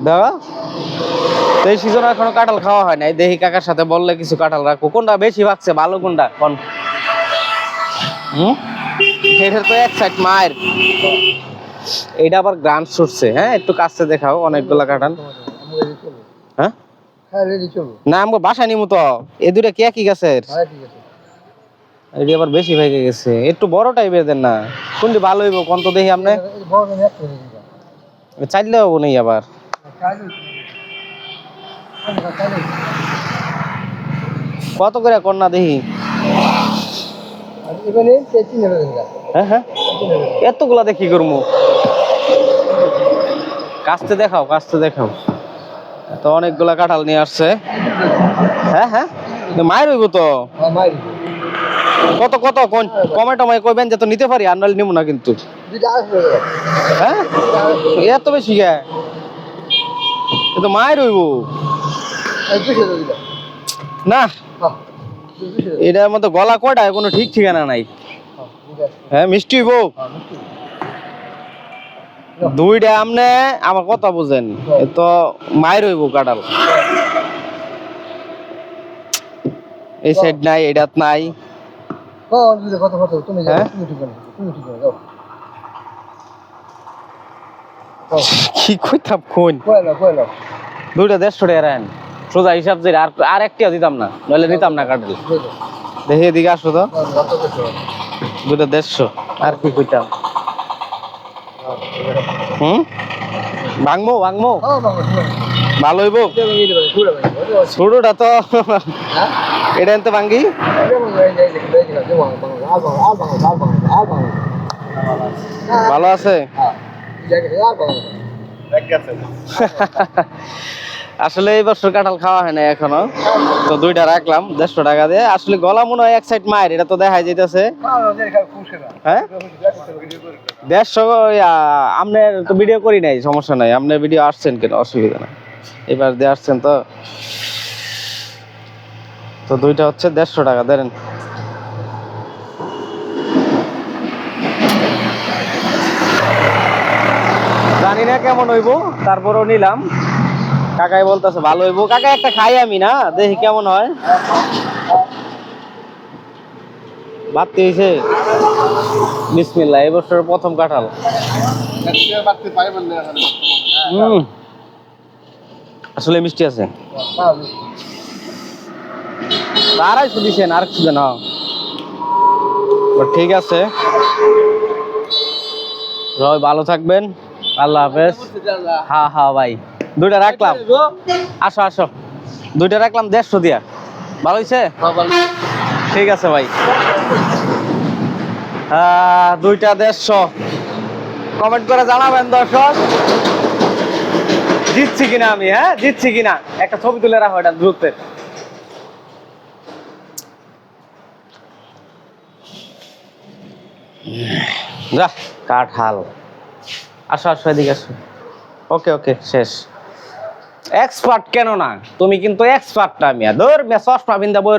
দাও তো এই সিজনে এখনো কাঁঠাল খাওয়া হয় নাই, দেখি কাকার সাথে বললে কিছু কাঁঠাল রাখবো। কোনটা বেশি ভাগছে ভালো কোনটা কোন? এটার তো এক সাইড মায়ের, এটা আবার গ্রান ছুটছে। হ্যাঁ একটু কাছে দেখাও অনেকগুলা কাঁঠাল। হ্যাঁ না আমাকে বাসা নিমু তো, এ দুটা কে কি গাছের? এটি আবার বেশি ভেঙে গেছে, একটু বড় টাইপের দেন না। কোনটি ভালো হইব কোন তো দেখি আপনি। চাইলে হবো নেই আবার। কত করে কন্যা দেখি? হ্যাঁ হ্যাঁ এতগুলা দেখি করবো, কাছতে দেখাও কাছতে দেখাও। তো অনেকগুলা কাঁঠাল নিয়ে আসছে। হ্যাঁ হ্যাঁ মায়ের হইব তো। কত কত কমেন্ট কইবেন যে তো নিতে পারি, আর নাহলে নিব না কিন্তু। হ্যাঁ এত বেশি গে তো মায়ের হইব না। এটার মধ্যে গলা কয়টা কোনো ঠিক ঠিকানা নাই। হ্যাঁ মিষ্টি হইব দুইটা। আমনে আমার কথা বুঝেন, তো মায়ের হইব কাঁঠাল। এই সাইড নাই, এটাত নাই। কি কইতাম কোন দুইটা 150 টাকা রাখেন সোজা হিসাব যে, আর একটা দিতাম না, নইলে নিতাম না কাঁঠাল। দেখি এদিকে আসো তো, দুইটা 150। আর কি কইতাম? ভাঙবো ভাঙবো ভালো হইব। ছোটটা তো এটা এনতে ভাঙ্গি। ভালো আছে আসলে এই বছর কাঁঠাল খাওয়া হয় না এখনো, তো দুইটা রাখলাম 150 টাকা দিয়ে। আসলে গলা মনে হয় এক সাইড মায়ের, এটা তো দেখাই যাইতেছে। হ্যাঁ 150। আপনার তো ভিডিও করি নাই, সমস্যা নাই। আপনার ভিডিও আসছেন কেন, অসুবিধা নাই। এবার দিয়ে আসছেন তো, তো দুইটা হচ্ছে 150 টাকা দেন। জানি না কেমন হইব, তারপরেও নিলাম। কাকাই বলতেছে ভালো হইব। কাকা একটা খাই আমি না, দেখি কেমন হয়। বাড়তি হয়েছে বিসমিল্লাহ, এই বছরের প্রথম কাঁঠাল। আসলে মিষ্টি আছে। 250 দিচ্ছেন, আর কিছু দেন। ঠিক আছে, ভালো থাকবেন, আল্লাহ হাফেজ। হ্যাঁ হ্যাঁ ভাই দুইটা রাখলাম, আসো আসো। দুইটা রাখলাম 150 দিয়া। ভালো হয়েছে? ঠিক আছে ভাই, দুইটা 150। কমেন্ট করে জানাবেন দর্শক জিতছি কিনা আমি। হ্যাঁ জিতছি কিনা, একটা ছবি তুলে রাখো এটা দূরত্বের। যা কাঁঠাল। আসো আসো এদিকে আসো। ওকে ওকে শেষ। এক্সপার্ট কেন না, তুমি কিন্তু এক্সপার্ট না। মিয়া ধর চশমা বিন্দা বই